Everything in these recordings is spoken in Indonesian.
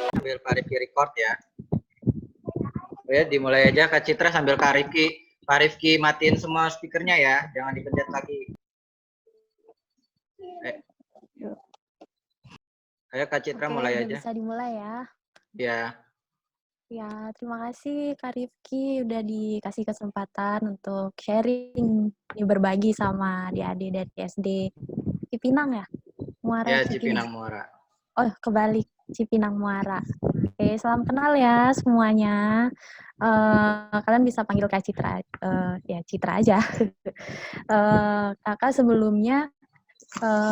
Sambil Kak Rifki record ya. Ya, dimulai aja Kak Citra sambil Kak Rifki matiin semua speakernya ya, jangan dipencet lagi. Ayo Kak Citra mulai udah aja. Bisa dimulai ya. Ya. Ya, terima kasih Kak Rifki udah dikasih kesempatan untuk sharing, berbagi sama adik-adik dari SD Cipinang ya? Muara Ya, Cipinang. Cipinang Muara. Oh, kebalik, Cipinang Muara. Oke, salam kenal ya semuanya. Kalian bisa panggil Kak Citra, ya Citra aja. Kakak sebelumnya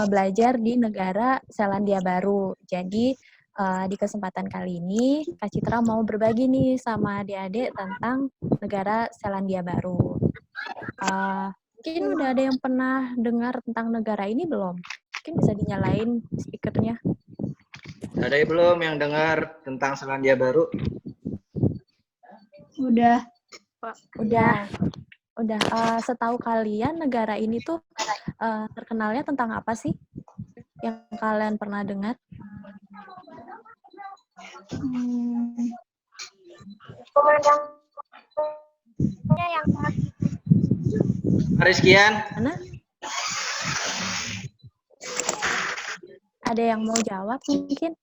belajar di negara Selandia Baru. Jadi di kesempatan kali ini Kak Citra mau berbagi nih sama adik-adik tentang negara Selandia Baru. Mungkin udah ada yang pernah dengar tentang negara ini belum? Mungkin bisa dinyalain speakernya. Ada belum yang dengar tentang Selandia Baru? Udah. Udah. Setahu kalian negara ini tuh terkenalnya tentang apa sih? Yang kalian pernah dengar? Yang Rizkian? Mana? Ada yang mau jawab mungkin?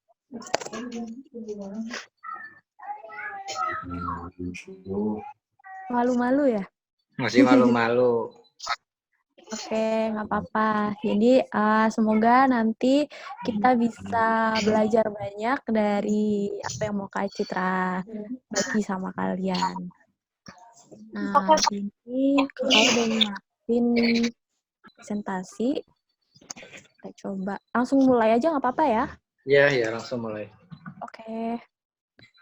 Malu-malu ya? Masih malu-malu. Oke, nggak apa-apa. Jadi semoga nanti kita bisa belajar banyak dari apa yang mau Kak Citra bagi sama kalian. Nah, ini kalau udah nyiapin presentasi, kita coba. Langsung mulai aja nggak apa-apa ya? Ya, langsung mulai. Oke.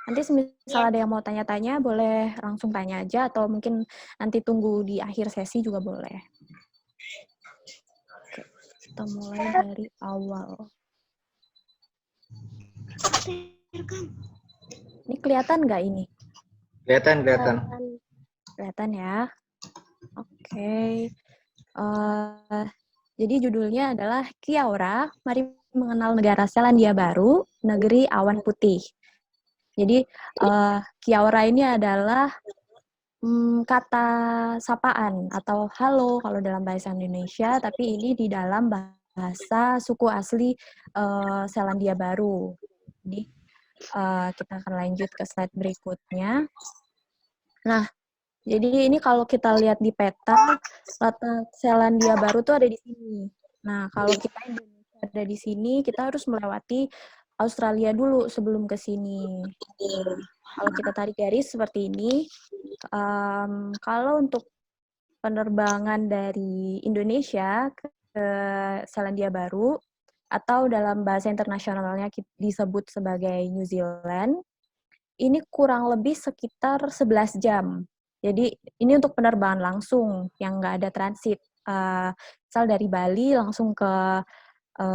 Nanti misal ada yang mau tanya-tanya, boleh langsung tanya aja, atau mungkin nanti tunggu di akhir sesi juga boleh. Oke, kita mulai dari awal. Ini kelihatan nggak ini? Kelihatan. Kelihatan ya. Oke. Jadi judulnya adalah Kiaura, Mari Mengenal Negara Selandia Baru, Negeri Awan Putih. Jadi Kiaura ini adalah kata sapaan atau halo kalau dalam bahasa Indonesia, tapi ini di dalam bahasa suku asli Selandia Baru. Jadi kita akan lanjut ke slide berikutnya. Nah, jadi ini kalau kita lihat di peta, letak Selandia Baru tuh ada di sini. Nah, kalau kita Indonesia ada di sini, kita harus melewati Australia dulu sebelum ke sini. Kalau kita tarik garis seperti ini, kalau untuk penerbangan dari Indonesia ke Selandia Baru, atau dalam bahasa internasionalnya disebut sebagai New Zealand, ini kurang lebih sekitar 11 jam. Jadi ini untuk penerbangan langsung yang nggak ada transit. Misal dari Bali langsung ke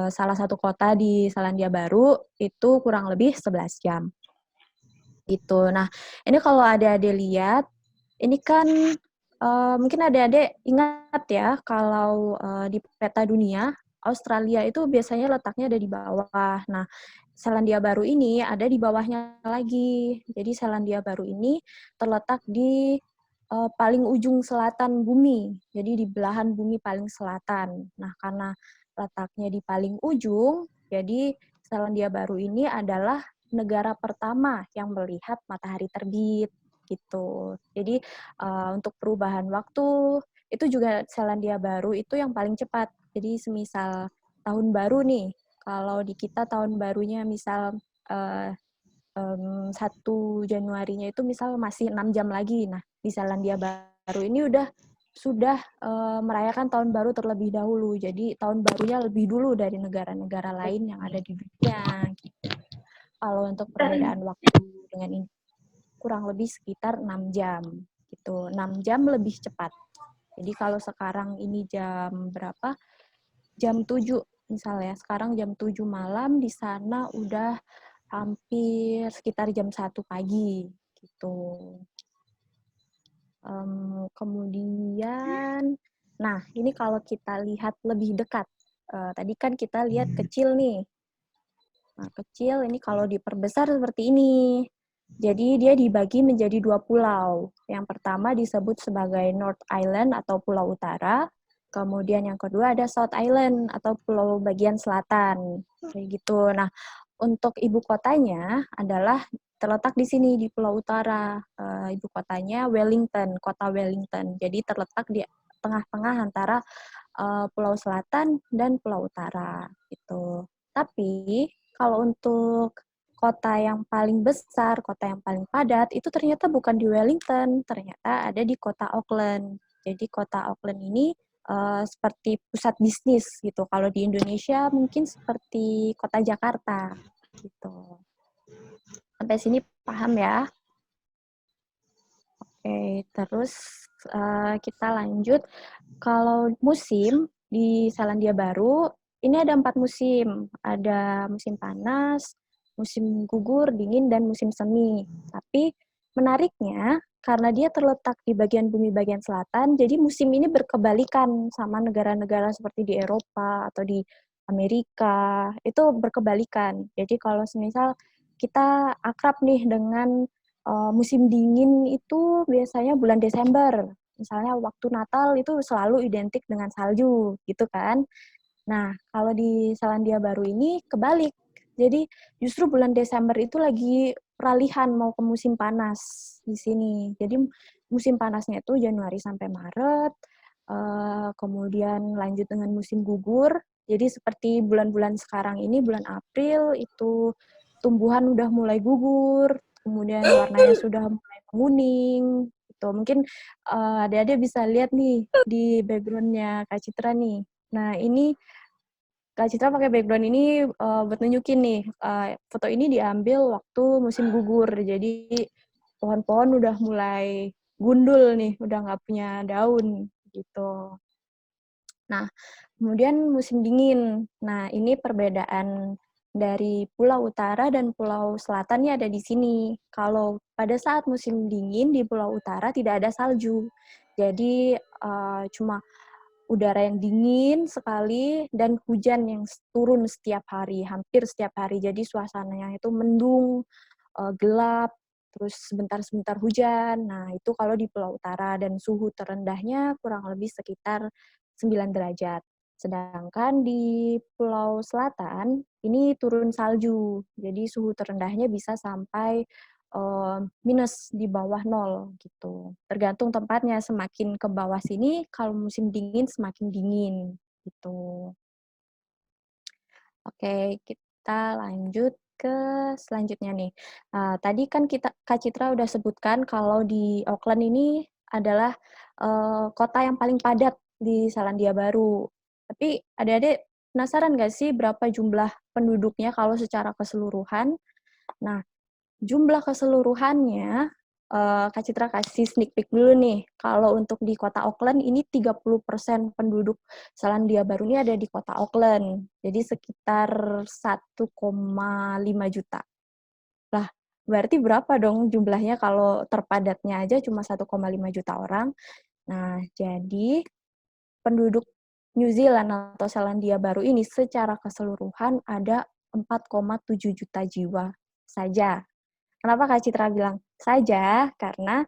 salah satu kota di Selandia Baru itu kurang lebih 11 jam. Gitu. Nah, ini kalau adik-adik lihat, ini kan mungkin adik-adik ingat ya kalau di peta dunia Australia itu biasanya letaknya ada di bawah. Nah, Selandia Baru ini ada di bawahnya lagi. Jadi Selandia Baru ini terletak di paling ujung selatan bumi. Jadi di belahan bumi paling selatan. Nah, karena letaknya di paling ujung, jadi Selandia Baru ini adalah negara pertama yang melihat matahari terbit gitu. Jadi untuk perubahan waktu itu juga Selandia Baru itu yang paling cepat. Jadi semisal tahun baru nih, kalau di kita tahun barunya misal 1 Januarinya itu misal masih 6 jam lagi. Nah, di Selandia Baru ini sudah merayakan tahun baru terlebih dahulu. Jadi tahun barunya lebih dulu dari negara-negara lain yang ada di dunia. Gitu. Kalau untuk perbedaan waktu dengan ini kurang lebih sekitar 6 jam. Gitu. 6 jam lebih cepat. Jadi kalau sekarang ini jam berapa? Jam 7 misalnya. Sekarang jam 7 malam, di sana udah hampir sekitar jam 1 pagi. Gitu. Kemudian, nah ini kalau kita lihat lebih dekat. Tadi kan kita lihat kecil nih. Nah, kecil ini kalau diperbesar seperti ini. Jadi dia dibagi menjadi 2 pulau. Yang pertama disebut sebagai North Island atau Pulau Utara. Kemudian yang kedua ada South Island atau Pulau bagian selatan. Kayak gitu. Nah, untuk ibu kotanya adalah terletak di sini di Pulau Utara. Ibu kotanya Wellington, kota Wellington. Jadi terletak di tengah-tengah antara Pulau Selatan dan Pulau Utara gitu. Tapi kalau untuk kota yang paling besar, kota yang paling padat itu ternyata bukan di Wellington, ternyata ada di kota Auckland. Jadi kota Auckland ini seperti pusat bisnis gitu. Kalau di Indonesia mungkin seperti kota Jakarta gitu. Sampai sini paham ya? Oke, terus kita lanjut. Kalau musim di Selandia Baru, ini ada 4 musim. Ada musim panas, musim gugur, dingin, dan musim semi. Tapi menariknya, karena dia terletak di bagian bumi bagian selatan, jadi musim ini berkebalikan sama negara-negara seperti di Eropa atau di Amerika. Itu berkebalikan. Jadi kalau semisal kita akrab nih dengan musim dingin itu biasanya bulan Desember. Misalnya waktu Natal itu selalu identik dengan salju, gitu kan. Nah, kalau di Selandia Baru ini kebalik. Jadi justru bulan Desember itu lagi peralihan mau ke musim panas di sini. Jadi musim panasnya itu Januari sampai Maret, kemudian lanjut dengan musim gugur. Jadi seperti bulan-bulan sekarang ini, bulan April itu tumbuhan udah mulai gugur, kemudian warnanya sudah mulai menguning. Gitu. Mungkin adik-adik bisa lihat nih di background-nya Kak Citra nih. Nah, ini Kak Citra pakai background ini buat nunjukin nih, foto ini diambil waktu musim gugur. Jadi pohon-pohon udah mulai gundul nih, udah nggak punya daun gitu. Nah, kemudian musim dingin. Nah, ini perbedaan dari Pulau Utara dan Pulau Selatan ini ada di sini. Kalau pada saat musim dingin di Pulau Utara tidak ada salju. Jadi cuma udara yang dingin sekali dan hujan yang turun setiap hari, hampir setiap hari. Jadi suasananya itu mendung, gelap, terus sebentar-sebentar hujan. Nah, itu kalau di Pulau Utara dan suhu terendahnya kurang lebih sekitar 9 derajat. Sedangkan di Pulau Selatan ini turun salju. Jadi suhu terendahnya bisa sampai minus di bawah nol gitu. Tergantung tempatnya, semakin ke bawah sini kalau musim dingin semakin dingin gitu. Oke, kita lanjut ke selanjutnya nih. Tadi kan Kak Citra udah sebutkan kalau di Auckland ini adalah kota yang paling padat di Selandia Baru. Tapi adik-adik penasaran nggak sih berapa jumlah penduduknya kalau secara keseluruhan? Nah, jumlah keseluruhannya, Kak Citra kasih sneak peek dulu nih. Kalau untuk di kota Auckland, ini 30% penduduk Selandia Baru ini ada di kota Auckland. Jadi sekitar 1,5 juta. Lah, berarti berapa dong jumlahnya kalau terpadatnya aja cuma 1,5 juta orang? Nah, jadi penduduk New Zealand atau Selandia Baru ini secara keseluruhan ada 4,7 juta jiwa saja. Kenapa Kak Citra bilang saja? Karena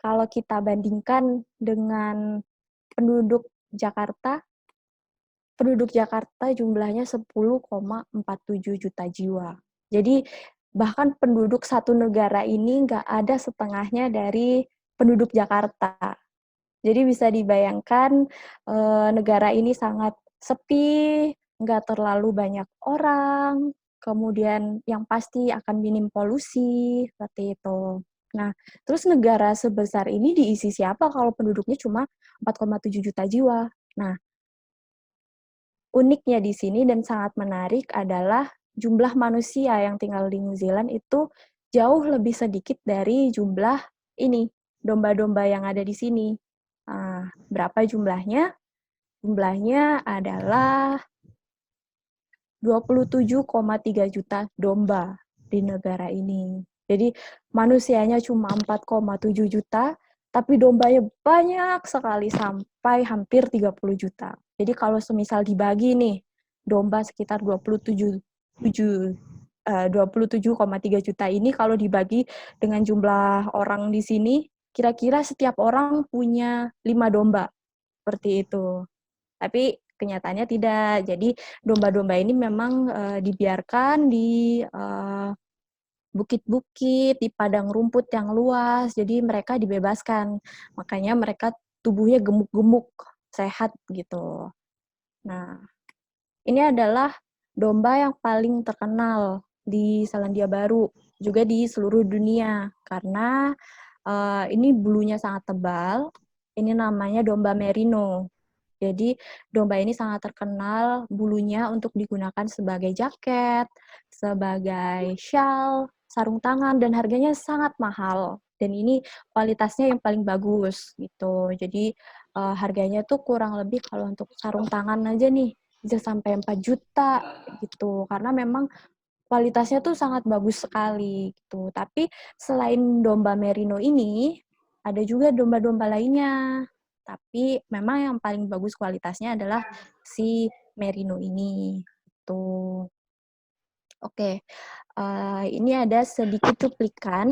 kalau kita bandingkan dengan penduduk Jakarta, penduduk Jakarta jumlahnya 10,47 juta jiwa. Jadi bahkan penduduk satu negara ini nggak ada setengahnya dari penduduk Jakarta. Jadi bisa dibayangkan negara ini sangat sepi, nggak terlalu banyak orang, kemudian yang pasti akan minim polusi, seperti itu. Nah, terus negara sebesar ini diisi siapa kalau penduduknya cuma 4,7 juta jiwa? Nah, uniknya di sini dan sangat menarik adalah jumlah manusia yang tinggal di New Zealand itu jauh lebih sedikit dari jumlah ini, domba-domba yang ada di sini. Nah, berapa jumlahnya? Jumlahnya adalah 27,3 juta domba di negara ini. Jadi manusianya cuma 4,7 juta, tapi dombanya banyak sekali sampai hampir 30 juta. Jadi kalau semisal dibagi nih, domba sekitar 27 27,3 juta ini kalau dibagi dengan jumlah orang di sini, kira-kira setiap orang punya 5 domba, seperti itu. Tapi kenyataannya tidak. Jadi domba-domba ini memang dibiarkan di bukit-bukit, di padang rumput yang luas, jadi mereka dibebaskan. Makanya mereka tubuhnya gemuk-gemuk, sehat gitu. Nah, ini adalah domba yang paling terkenal di Selandia Baru, juga di seluruh dunia, karena ini bulunya sangat tebal. Ini namanya domba merino. Jadi domba ini sangat terkenal bulunya untuk digunakan sebagai jaket, sebagai shawl, sarung tangan, dan harganya sangat mahal. Dan ini kualitasnya yang paling bagus gitu. Jadi harganya tuh kurang lebih kalau untuk sarung tangan aja nih bisa sampai 4 juta gitu. Karena memang kualitasnya tuh sangat bagus sekali gitu. Tapi selain domba merino ini, ada juga domba-domba lainnya. Tapi memang yang paling bagus kualitasnya adalah si merino ini. Gitu. Oke, ini ada sedikit cuplikan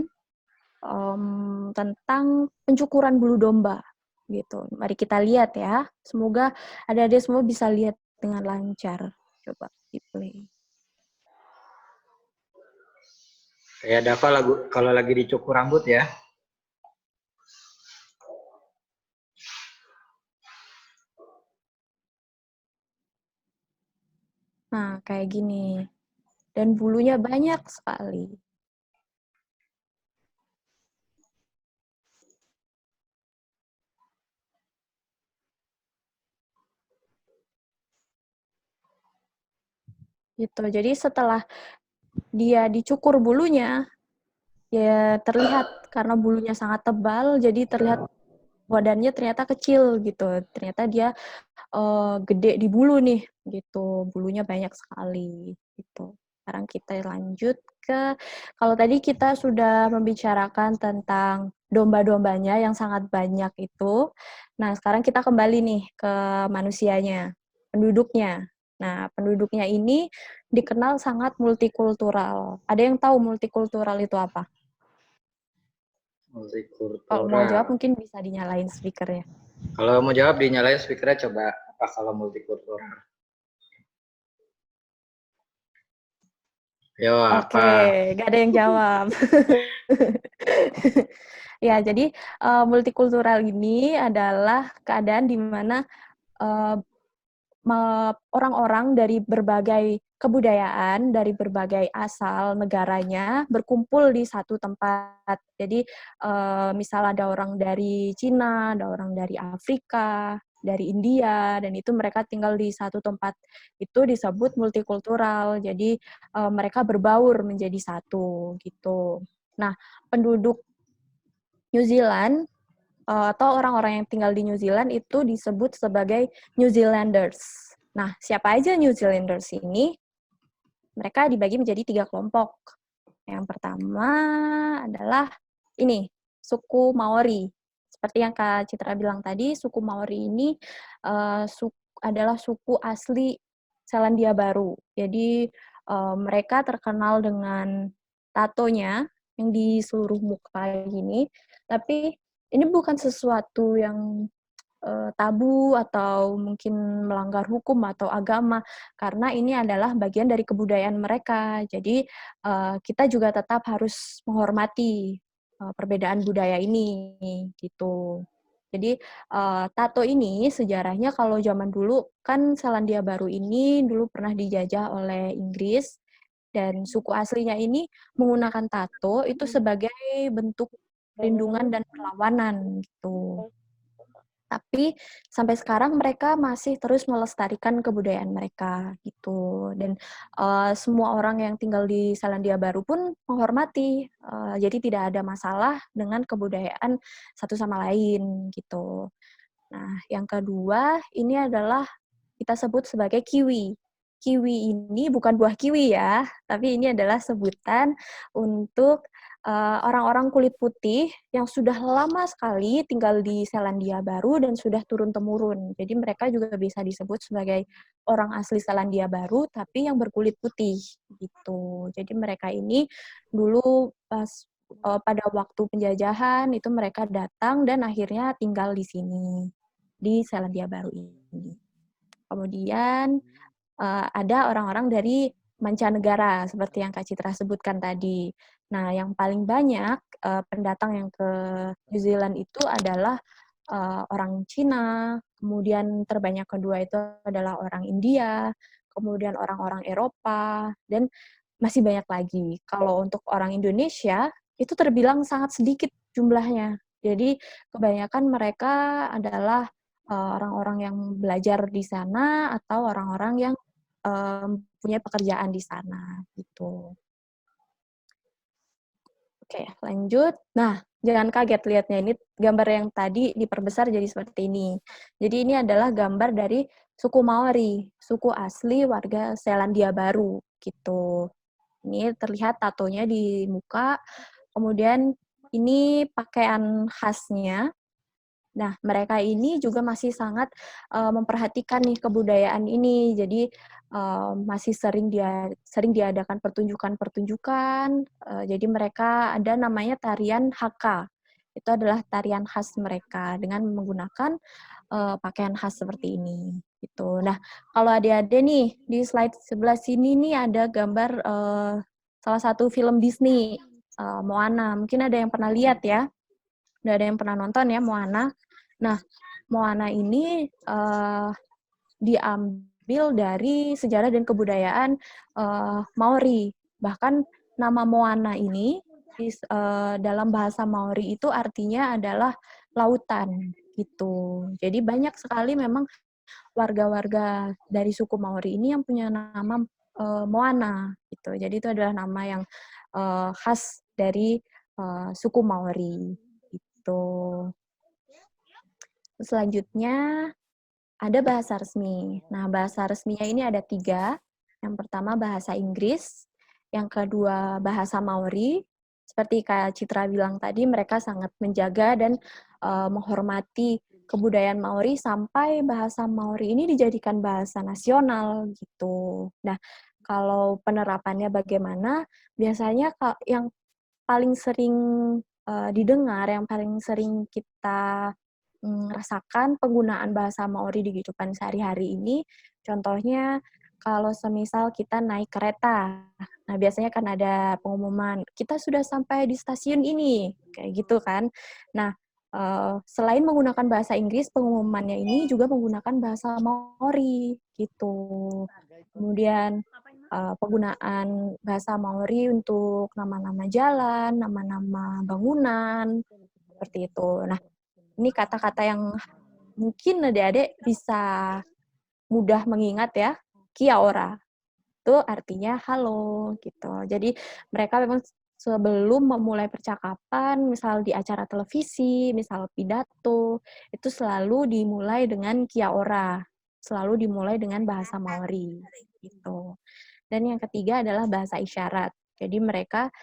tentang pencukuran bulu domba. Gitu. Mari kita lihat ya. Semoga adik-adik semua bisa lihat dengan lancar. Coba di play. Kayak Dava kalau lagi dicukur rambut ya. Nah, kayak gini. Dan bulunya banyak sekali. Gitu. Jadi setelah dia dicukur bulunya, ya terlihat karena bulunya sangat tebal, jadi terlihat badannya ternyata kecil gitu. Ternyata dia gede di bulu nih, gitu. Bulunya banyak sekali, gitu. Sekarang kita lanjut ke, kalau tadi kita sudah membicarakan tentang domba-dombanya yang sangat banyak itu. Nah, sekarang kita kembali nih ke manusianya, penduduknya. Nah, penduduknya ini dikenal sangat multikultural. Ada yang tahu multikultural itu apa? Kalau mau jawab Multikultural. mungkin bisa dinyalain speakernya. Kalau mau jawab dinyalain speakernya, coba apa kalau multikultural. Yo, Oke, apa? gak ada yang jawab. Ya, jadi multikultural ini adalah keadaan di mana uh, orang-orang dari berbagai kebudayaan, dari berbagai asal negaranya berkumpul di satu tempat. Jadi, misal ada orang dari Cina, ada orang dari Afrika, dari India, dan itu mereka tinggal di satu tempat. Itu disebut multikultural. Jadi, mereka berbaur menjadi satu, gitu. Nah, penduduk New Zealand atau orang-orang yang tinggal di New Zealand itu disebut sebagai New Zealanders. Nah, siapa aja New Zealanders ini? Mereka dibagi menjadi 3 kelompok. Yang pertama adalah ini, suku Maori. Seperti yang Kak Citra bilang tadi, suku Maori ini adalah suku asli Selandia Baru. Jadi mereka terkenal dengan tatonya yang di seluruh muka gini, tapi ini bukan sesuatu yang tabu atau mungkin melanggar hukum atau agama, karena ini adalah bagian dari kebudayaan mereka. Jadi kita juga tetap harus menghormati perbedaan budaya ini, gitu. Jadi tato ini sejarahnya kalau zaman dulu kan Selandia Baru ini dulu pernah dijajah oleh Inggris, dan suku aslinya ini menggunakan tato itu sebagai bentuk perlindungan dan perlawanan gitu. Tapi sampai sekarang mereka masih terus melestarikan kebudayaan mereka gitu. Dan semua orang yang tinggal di Selandia Baru pun menghormati. Jadi tidak ada masalah dengan kebudayaan satu sama lain gitu. Nah, yang kedua ini adalah kita sebut sebagai kiwi. Kiwi ini bukan buah kiwi ya, tapi ini adalah sebutan untuk orang-orang kulit putih yang sudah lama sekali tinggal di Selandia Baru dan sudah turun-temurun. Jadi mereka juga bisa disebut sebagai orang asli Selandia Baru, tapi yang berkulit putih gitu. Jadi mereka ini dulu pas pada waktu penjajahan itu mereka datang dan akhirnya tinggal di sini di Selandia Baru ini. Kemudian ada orang-orang dari mancanegara seperti yang Kak Citra sebutkan tadi. Nah, yang paling banyak pendatang yang ke New Zealand itu adalah orang Cina, kemudian terbanyak kedua itu adalah orang India, kemudian orang-orang Eropa, dan masih banyak lagi. Kalau untuk orang Indonesia, itu terbilang sangat sedikit jumlahnya. Jadi kebanyakan mereka adalah orang-orang yang belajar di sana atau orang-orang yang punya pekerjaan di sana gitu. Oke, lanjut. Nah, jangan kaget lihatnya ini gambar yang tadi diperbesar jadi seperti ini. Jadi ini adalah gambar dari suku Maori, suku asli warga Selandia Baru gitu. Ini terlihat tatonya di muka. Kemudian ini pakaian khasnya. Nah, mereka ini juga masih sangat memperhatikan nih kebudayaan ini. Jadi masih sering diadakan pertunjukan-pertunjukan. Jadi mereka ada namanya tarian Haka. Itu adalah tarian khas mereka dengan menggunakan pakaian khas seperti ini. Gitu. Nah, kalau adik-adik nih di slide sebelah sini nih ada gambar salah satu film Disney, Moana. Mungkin ada yang pernah lihat ya. Udah ada yang pernah nonton ya Moana. Nah, Moana ini diambil dari sejarah dan kebudayaan Maori. Bahkan nama Moana ini dalam bahasa Maori itu artinya adalah lautan gitu. Jadi banyak sekali memang warga-warga dari suku Maori ini yang punya nama Moana gitu. Jadi itu adalah nama yang khas dari suku Maori gitu. Selanjutnya ada bahasa resmi. Nah, bahasa resminya ini ada 3. Yang pertama bahasa Inggris, yang kedua bahasa Maori. Seperti Kak Citra bilang tadi, mereka sangat menjaga dan menghormati kebudayaan Maori sampai bahasa Maori ini dijadikan bahasa nasional gitu. Nah, kalau penerapannya bagaimana? Biasanya yang paling sering didengar, yang paling sering kita rasakan penggunaan bahasa Maori di kehidupan sehari-hari ini, contohnya kalau semisal kita naik kereta. Nah, biasanya kan ada pengumuman, "Kita sudah sampai di stasiun ini," kayak gitu kan. Nah, selain menggunakan bahasa Inggris, pengumumannya ini juga menggunakan bahasa Maori, gitu. Kemudian, penggunaan bahasa Maori untuk nama-nama jalan, nama-nama bangunan, seperti itu. Nah, ini kata-kata yang mungkin adik-adik bisa mudah mengingat ya, kia ora. Itu artinya halo gitu. Jadi mereka memang sebelum memulai percakapan, misal di acara televisi, misal pidato, itu selalu dimulai dengan kia ora. Selalu dimulai dengan bahasa Maori gitu. Dan yang ketiga adalah bahasa isyarat. Jadi mereka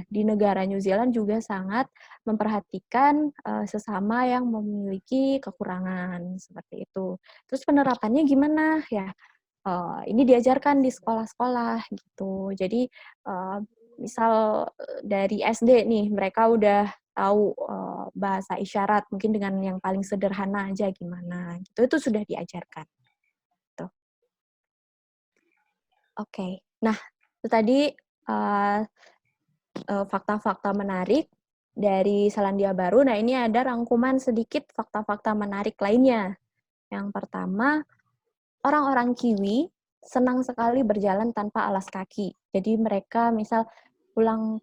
di negara New Zealand juga sangat memperhatikan sesama yang memiliki kekurangan seperti itu. Terus penerapannya gimana ya? Ini diajarkan di sekolah-sekolah gitu. Jadi misal dari SD nih mereka udah tahu bahasa isyarat mungkin dengan yang paling sederhana aja gimana gitu. Itu sudah diajarkan. Tuh. Oke. Nah, itu tadi fakta-fakta menarik dari Selandia Baru. Nah, ini ada rangkuman sedikit fakta-fakta menarik lainnya. Yang pertama, orang-orang Kiwi senang sekali berjalan tanpa alas kaki. Jadi mereka misal pulang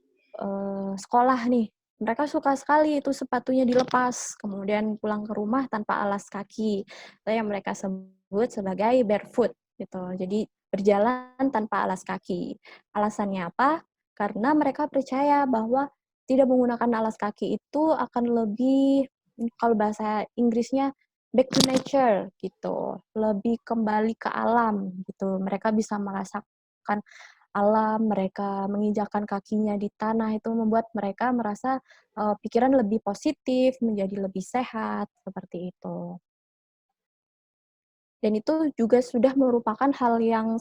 sekolah nih, mereka suka sekali itu sepatunya dilepas, kemudian pulang ke rumah tanpa alas kaki. Itu yang mereka sebut sebagai barefoot gitu. Jadi berjalan tanpa alas kaki. Alasannya apa? Karena mereka percaya bahwa tidak menggunakan alas kaki itu akan lebih, kalau bahasa Inggrisnya, back to nature gitu, lebih kembali ke alam gitu. Mereka bisa merasakan alam, mereka menginjakkan kakinya di tanah, itu membuat mereka merasa pikiran lebih positif, menjadi lebih sehat, seperti itu. Dan itu juga sudah merupakan hal yang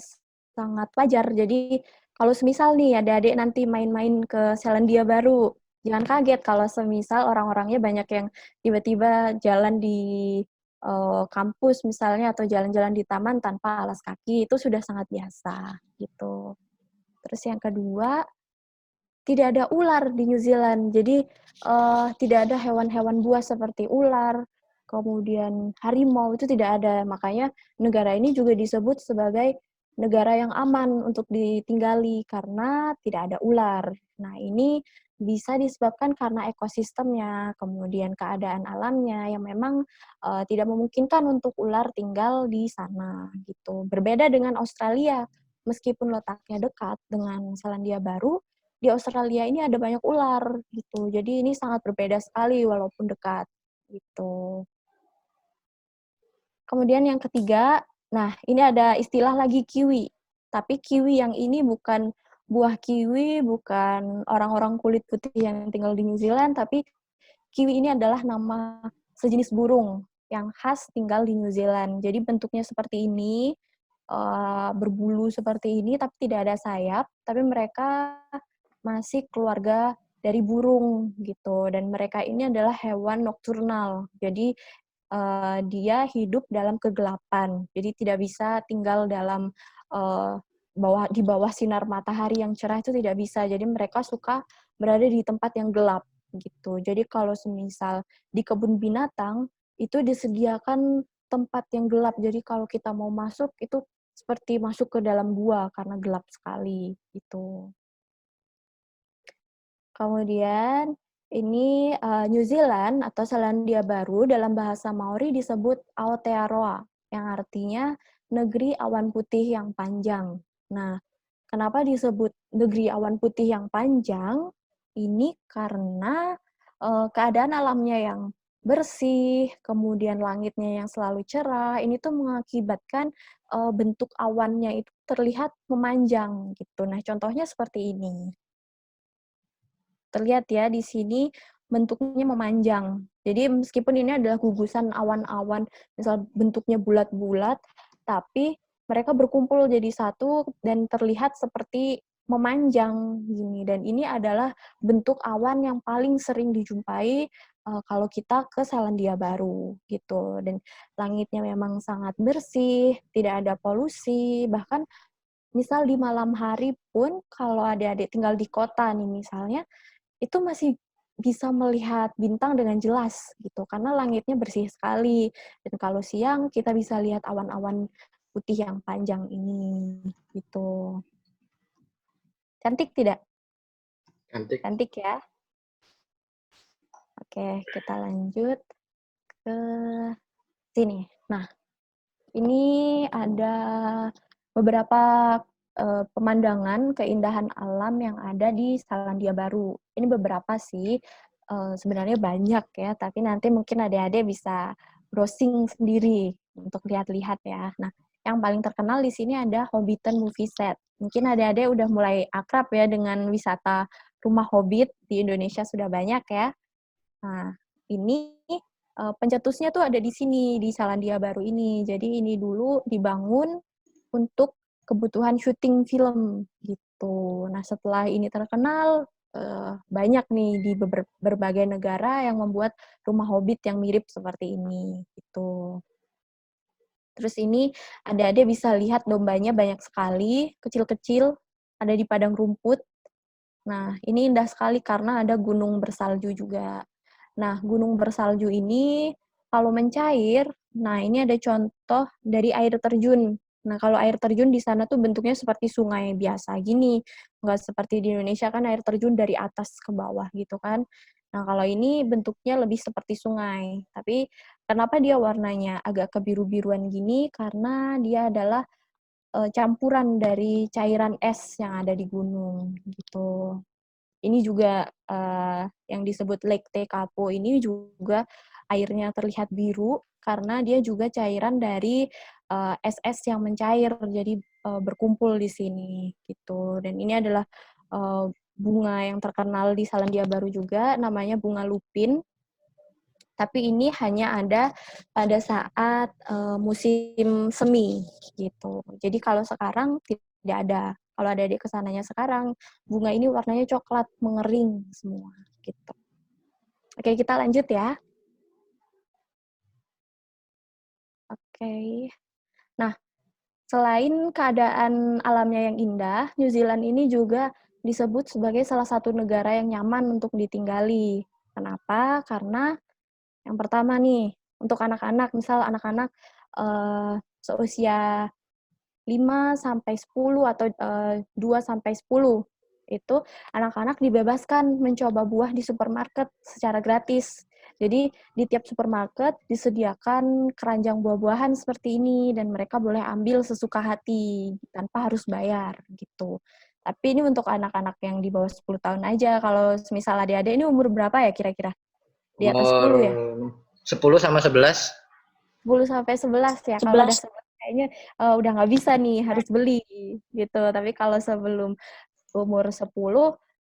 sangat wajar. Jadi kalau semisal nih adik-adik nanti main-main ke Selandia Baru, jangan kaget kalau semisal orang-orangnya banyak yang tiba-tiba jalan di kampus misalnya atau jalan-jalan di taman tanpa alas kaki, itu sudah sangat biasa gitu. Terus yang kedua, tidak ada ular di New Zealand. Jadi, tidak ada hewan-hewan buas seperti ular, kemudian harimau, itu tidak ada. Makanya negara ini juga disebut sebagai negara yang aman untuk ditinggali karena tidak ada ular. Nah, ini bisa disebabkan karena ekosistemnya, kemudian keadaan alamnya yang memang, tidak memungkinkan untuk ular tinggal di sana, gitu. Berbeda dengan Australia, meskipun letaknya dekat dengan Selandia Baru, di Australia ini ada banyak ular gitu. Jadi ini sangat berbeda sekali walaupun dekat gitu. Kemudian yang ketiga, nah ini ada istilah lagi kiwi. Tapi kiwi yang ini bukan buah kiwi, bukan orang-orang kulit putih yang tinggal di New Zealand, tapi kiwi ini adalah nama sejenis burung yang khas tinggal di New Zealand. Jadi bentuknya seperti ini, berbulu seperti ini, tapi tidak ada sayap. Tapi mereka masih keluarga dari burung gitu. Dan mereka ini adalah hewan nokturnal. Jadi dia hidup dalam kegelapan. Jadi tidak bisa tinggal dalam uh, di bawah sinar matahari yang cerah, itu tidak bisa. Jadi mereka suka berada di tempat yang gelap gitu. Jadi kalau semisal di kebun binatang itu disediakan tempat yang gelap. Jadi kalau kita mau masuk itu seperti masuk ke dalam gua karena gelap sekali gitu. Kemudian ini New Zealand atau Selandia Baru dalam bahasa Maori disebut Aotearoa, yang artinya negeri awan putih yang panjang. Nah, kenapa disebut negeri awan putih yang panjang? Ini karena keadaan alamnya yang bersih, kemudian langitnya yang selalu cerah, ini tuh mengakibatkan bentuk awannya itu terlihat memanjang gitu. Nah, contohnya seperti ini. Terlihat ya di sini bentuknya memanjang. Jadi meskipun ini adalah gugusan awan-awan, misal bentuknya bulat-bulat, tapi mereka berkumpul jadi satu dan terlihat seperti memanjang gini. Dan ini adalah bentuk awan yang paling sering dijumpai kalau kita ke Selandia Baru gitu. Dan langitnya memang sangat bersih, tidak ada polusi, bahkan misal di malam hari pun kalau adik-adik tinggal di kota nih misalnya, itu masih bisa melihat bintang dengan jelas gitu karena langitnya bersih sekali, dan kalau siang kita bisa lihat awan-awan putih yang panjang ini gitu. Cantik tidak? Cantik. Cantik ya. Oke, kita lanjut ke sini. Nah, ini ada beberapa pemandangan keindahan alam yang ada di Selandia Baru. Ini beberapa sih, sebenarnya banyak ya, tapi nanti mungkin adik-adik bisa browsing sendiri untuk lihat-lihat ya. Nah, yang paling terkenal di sini ada Hobbiton Movie Set. Mungkin adik-adik udah mulai akrab ya dengan wisata rumah Hobbit di Indonesia, sudah banyak ya. Nah, ini pencetusnya tuh ada di sini, di Selandia Baru ini. Jadi ini dulu dibangun untuk kebutuhan syuting film gitu. Nah, setelah ini terkenal, banyak nih di berbagai negara yang membuat rumah Hobbit yang mirip seperti ini gitu. Terus ini adik-adik bisa lihat dombanya banyak sekali, kecil-kecil, ada di padang rumput. Nah, ini indah sekali karena ada gunung bersalju juga. Nah, gunung bersalju ini kalau mencair, nah ini ada contoh dari air terjun. Nah, kalau air terjun di sana tuh bentuknya seperti sungai biasa gini, nggak seperti di Indonesia kan air terjun dari atas ke bawah gitu kan. Nah, kalau ini bentuknya lebih seperti sungai. Tapi kenapa dia warnanya agak kebiru-biruan gini? Karena dia adalah campuran dari cairan es yang ada di gunung gitu. Ini juga yang disebut Lake Tekapo ini juga airnya terlihat biru karena dia juga cairan dari es-es yang mencair. Jadi berkumpul di sini gitu. Dan ini adalah bunga yang terkenal di Selandia Baru juga, namanya bunga lupin. Tapi ini hanya ada pada saat musim semi gitu. Jadi kalau sekarang tidak ada. Kalau adik-adik kesananya sekarang, bunga ini warnanya coklat mengering semua gitu. Oke, kita lanjut ya. Oke. Nah, selain keadaan alamnya yang indah, New Zealand ini juga disebut sebagai salah satu negara yang nyaman untuk ditinggali. Kenapa? Karena yang pertama nih, untuk anak-anak, misal anak-anak seusia 5 sampai 10 atau 2 sampai 10, itu anak-anak dibebaskan mencoba buah di supermarket secara gratis. Jadi di tiap supermarket disediakan keranjang buah-buahan seperti ini dan mereka boleh ambil sesuka hati tanpa harus bayar gitu. Tapi ini untuk anak-anak yang di bawah 10 tahun aja. Kalau misal adik-adik ini umur berapa ya kira-kira? Di atas Umur 10 ya? 10 sama 11. 10 sampai 11 ya. Kalau udah 11 kayaknya udah nggak bisa nih, harus beli gitu. Tapi kalau sebelum umur 10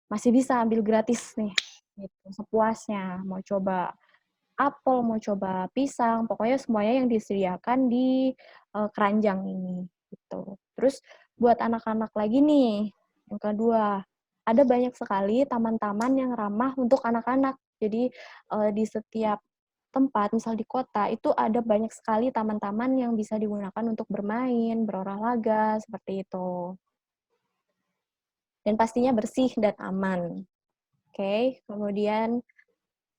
masih bisa ambil gratis nih. Gitu, sepuasnya. Mau coba apel, mau coba pisang, pokoknya semuanya yang disediakan di keranjang ini gitu. Terus buat anak-anak lagi nih, yang kedua, ada banyak sekali taman-taman yang ramah untuk anak-anak. Jadi di setiap tempat, misal di kota, itu ada banyak sekali taman-taman yang bisa digunakan untuk bermain, berolahraga, seperti itu. Dan pastinya bersih dan aman. Oke, kemudian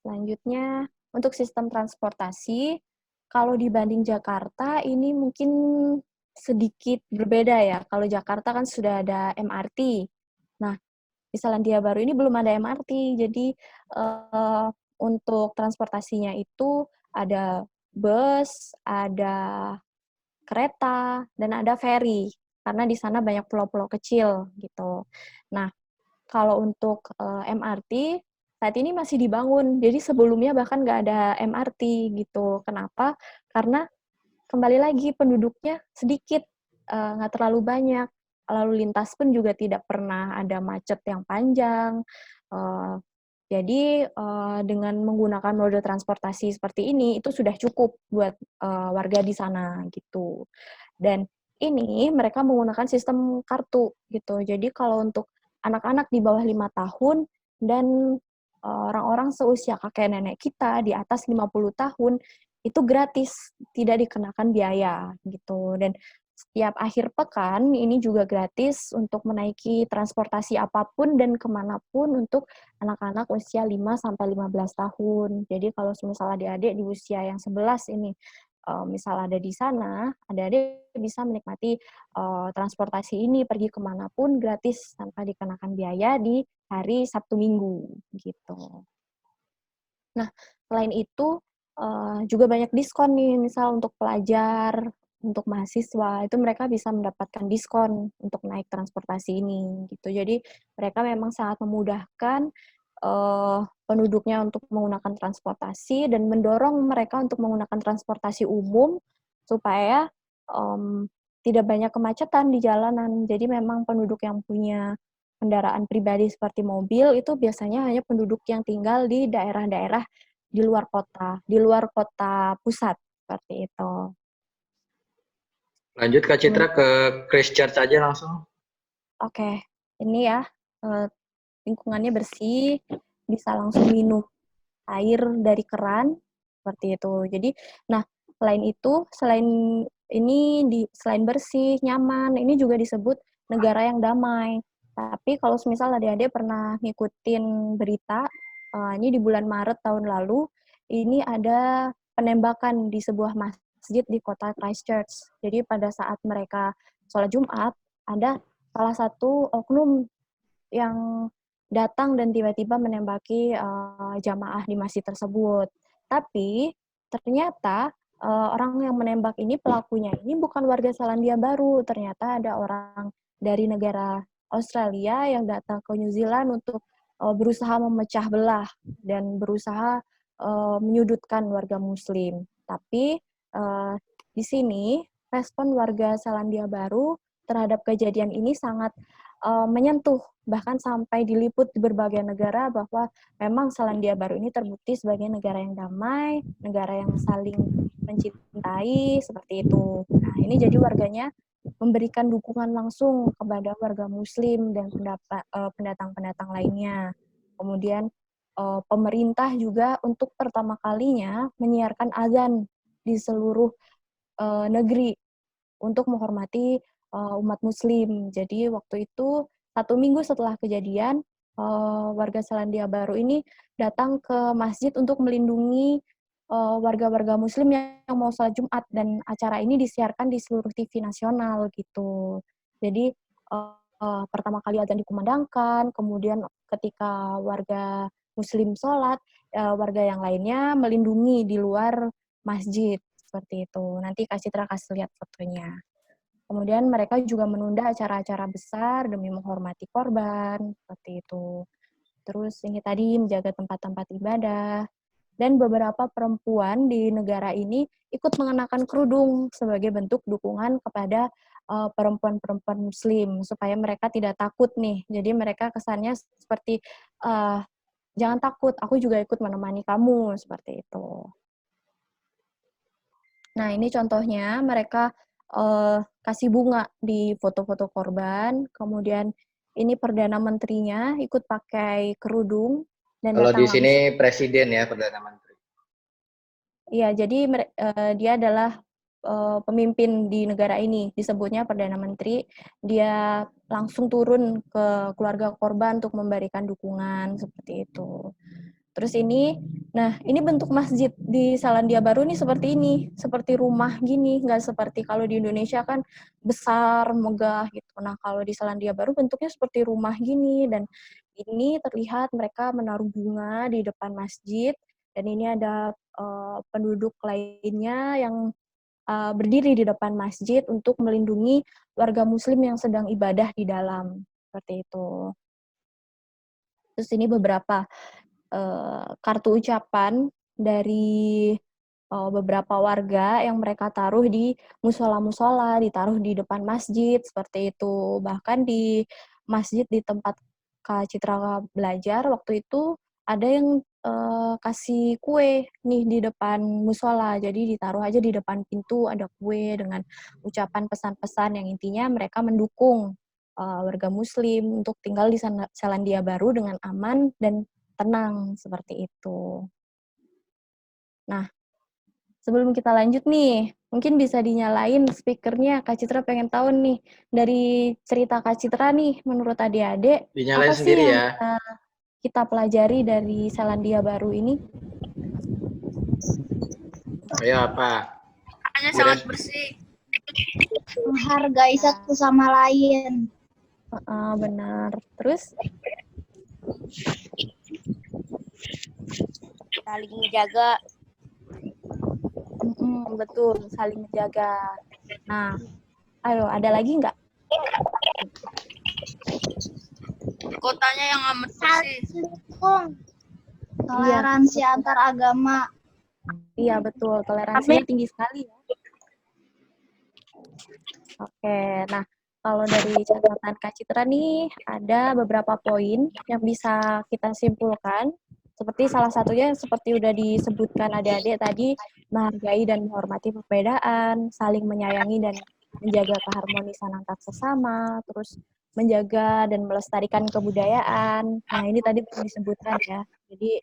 selanjutnya untuk sistem transportasi, kalau dibanding Jakarta ini mungkin sedikit berbeda ya. Kalau Jakarta kan sudah ada MRT. Nah, di Selandia Baru ini belum ada MRT. Jadi untuk transportasinya itu ada bus, ada kereta, dan ada ferry. Karena di sana banyak pulau-pulau kecil gitu. Nah, kalau untuk MRT saat ini masih dibangun. Jadi sebelumnya bahkan nggak ada MRT gitu. Kenapa? Karena kembali lagi penduduknya sedikit, nggak terlalu banyak. Lalu lintas pun juga tidak pernah ada macet yang panjang. Eh, jadi dengan menggunakan mode transportasi seperti ini itu sudah cukup buat warga di sana gitu. Dan ini mereka menggunakan sistem kartu gitu. Jadi kalau untuk anak-anak di bawah 5 tahun dan orang-orang seusia kakek nenek kita di atas 50 tahun itu gratis, tidak dikenakan biaya gitu. Dan setiap akhir pekan ini juga gratis untuk menaiki transportasi apapun dan kemanapun untuk anak-anak usia 5 sampai 15 tahun. Jadi kalau misalnya adik-adik di usia yang 11 ini misal ada di sana, adik-adik bisa menikmati transportasi ini pergi kemanapun gratis tanpa dikenakan biaya di hari Sabtu Minggu gitu. Nah, selain itu juga banyak diskon nih, misal untuk pelajar, untuk mahasiswa, itu mereka bisa mendapatkan diskon untuk naik transportasi ini, gitu. Jadi, mereka memang sangat memudahkan penduduknya untuk menggunakan transportasi dan mendorong mereka untuk menggunakan transportasi umum supaya tidak banyak kemacetan di jalanan. Jadi, memang penduduk yang punya kendaraan pribadi seperti mobil itu biasanya hanya penduduk yang tinggal di daerah-daerah di luar kota pusat seperti itu. Lanjut Kak Citra ke Christchurch aja langsung. Oke, ini ya lingkungannya bersih, bisa langsung minum air dari keran seperti itu. Jadi, nah selain itu, selain bersih, nyaman, ini juga disebut negara yang damai. Tapi kalau misal adik-adik pernah ngikutin berita, ini di bulan Maret tahun lalu, ini ada penembakan di sebuah masjid di kota Christchurch. Jadi pada saat mereka sholat Jumat, ada salah satu oknum yang datang dan tiba-tiba menembaki jamaah di masjid tersebut. Tapi ternyata orang yang menembak ini, pelakunya ini bukan warga Selandia Baru. Ternyata ada orang dari negara Australia yang datang ke New Zealand untuk berusaha memecah belah dan berusaha menyudutkan warga Muslim. Tapi di sini respon warga Selandia Baru terhadap kejadian ini sangat menyentuh, bahkan sampai diliput di berbagai negara bahwa memang Selandia Baru ini terbukti sebagai negara yang damai, negara yang saling mencintai, seperti itu. Nah, ini jadi warganya memberikan dukungan langsung kepada warga Muslim dan pendatang-pendatang lainnya. Kemudian pemerintah juga untuk pertama kalinya menyiarkan azan di seluruh negeri untuk menghormati umat Muslim. Jadi waktu itu 1 minggu setelah kejadian, warga Selandia Baru ini datang ke masjid untuk melindungi warga-warga Muslim yang mau sholat Jumat, dan acara ini disiarkan di seluruh TV nasional gitu. Jadi pertama kali azan dikumandangkan, kemudian ketika warga Muslim sholat, warga yang lainnya melindungi di luar masjid seperti itu. Nanti Kak Citra kasih lihat fotonya. Kemudian mereka juga menunda acara-acara besar demi menghormati korban, seperti itu. Terus ini tadi menjaga tempat-tempat ibadah. Dan beberapa perempuan di negara ini ikut mengenakan kerudung sebagai bentuk dukungan kepada perempuan-perempuan Muslim, supaya mereka tidak takut nih. Jadi mereka kesannya seperti, jangan takut, aku juga ikut menemani kamu, seperti itu. Nah, ini contohnya mereka kasih bunga di foto-foto korban, kemudian ini Perdana Menterinya ikut pakai kerudung dan Kalau di datang langsung. sini presiden ya, Perdana Menteri. Iya, jadi dia adalah pemimpin di negara ini, disebutnya Perdana Menteri. Dia langsung turun ke keluarga korban untuk memberikan dukungan, seperti itu. Terus ini bentuk masjid di Selandia Baru ini seperti rumah gini, nggak seperti kalau di Indonesia kan besar, megah gitu. Nah, kalau di Selandia Baru bentuknya seperti rumah gini, dan ini terlihat mereka menaruh bunga di depan masjid, dan ini ada penduduk lainnya yang berdiri di depan masjid untuk melindungi warga Muslim yang sedang ibadah di dalam, seperti itu. Terus ini beberapa kartu ucapan dari beberapa warga yang mereka taruh di musola-musola, ditaruh di depan masjid, seperti itu. Bahkan di masjid di tempat Kak Citra belajar, waktu itu ada yang kasih kue nih di depan musola. Jadi ditaruh aja di depan pintu, ada kue dengan ucapan pesan-pesan yang intinya mereka mendukung warga Muslim untuk tinggal di Selandia Baru dengan aman dan tenang, seperti itu. Nah, sebelum kita lanjut nih, mungkin bisa dinyalain speakernya. Kak Citra pengen tahu nih, dari cerita Kak Citra nih, menurut adik-adik, Dinyalain apa sih sendiri yang ya. kita pelajari dari Selandia Baru ini? Ayo apa? Hanya Kira sangat bersih. Menghargai satu sama lain. Benar. Terus? Saling menjaga. Betul, saling menjaga. Nah, ayo, ada lagi nggak? Kotanya yang amat bersih. Dukung. Toleransi antar agama. Iya, betul. Toleransinya tinggi sekali ya. Oke, nah kalau dari catatan Kak Citra nih, ada beberapa poin yang bisa kita simpulkan. Seperti salah satunya seperti udah disebutkan adik-adik tadi, menghargai dan menghormati perbedaan, saling menyayangi dan menjaga keharmonisan antar sesama, terus menjaga dan melestarikan kebudayaan. Nah, ini tadi belum disebutkan ya. Jadi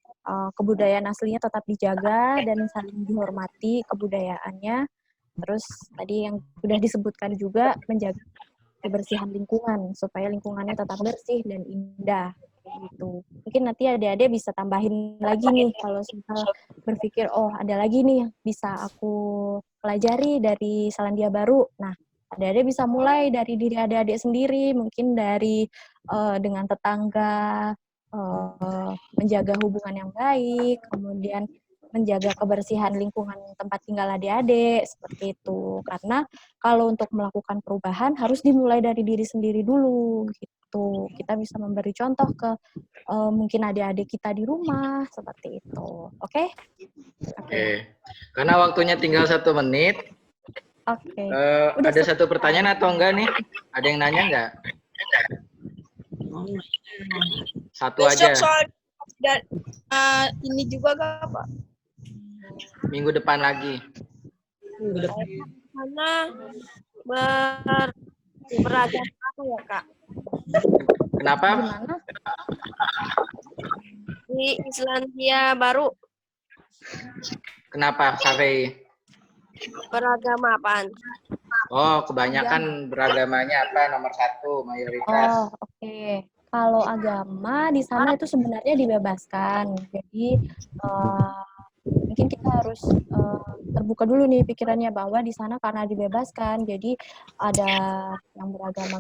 kebudayaan aslinya tetap dijaga dan saling dihormati kebudayaannya. Terus tadi yang sudah disebutkan juga menjaga kebersihan lingkungan supaya lingkungannya tetap bersih dan indah gitu. Mungkin nanti adik-adik bisa tambahin lagi nih kalau misal berpikir oh ada lagi nih yang bisa aku pelajari dari Selandia Baru. Nah, adik-adik bisa mulai dari diri adik-adik sendiri, mungkin dari dengan tetangga, menjaga hubungan yang baik, kemudian menjaga kebersihan lingkungan tempat tinggal adik-adik, seperti itu. Karena kalau untuk melakukan perubahan harus dimulai dari diri sendiri dulu, gitu. Kita bisa memberi contoh ke mungkin adik-adik kita di rumah, seperti itu. Oke? Oke. Karena waktunya tinggal 1 menit, Oke. Udah Ada satu pertanyaan atau enggak nih? Ada yang nanya enggak? Satu aja. Besok soal dan ini juga Kak, Pak. Minggu depan lagi. Mana beragam apa ya Kak? Kenapa? gimana? Di Islandia Baru Kenapa, Safei? beragama apaan? Oh, kebanyakan beragamanya apa? Nomor 1, mayoritas. Oh, oke. Kalau agama di sana itu sebenarnya dibebaskan. Jadi mungkin kita harus terbuka dulu nih pikirannya bahwa di sana karena dibebaskan. Jadi ada yang beragama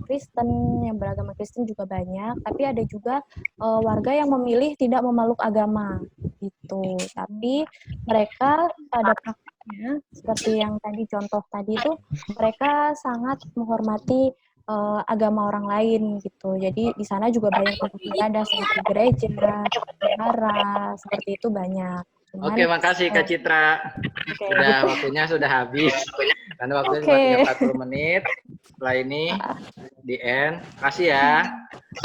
Kristen juga banyak. Tapi ada juga warga yang memilih tidak memeluk agama gitu. Tapi mereka pada praktiknya seperti yang tadi contoh tadi itu mereka sangat menghormati agama orang lain gitu. Jadi di sana juga banyak tempat ibadah seperti gereja, vihara, seperti itu banyak. Cuman, Oke, makasih Kak Citra. oke, Sudah waktunya sudah habis. Karena waktunya cuma Oke. tinggal 40 menit. Setelah ini di end. Makasih ya.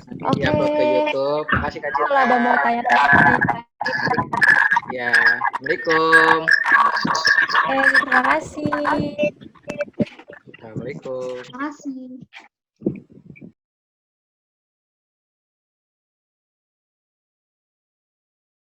Nanti Oke. di-upload ke YouTube. Makasih Kak Citra. Kalau ada mau tanya-tanya, Ya, Assalamualaikum. terima kasih. Assalamualaikum. Terima kasih.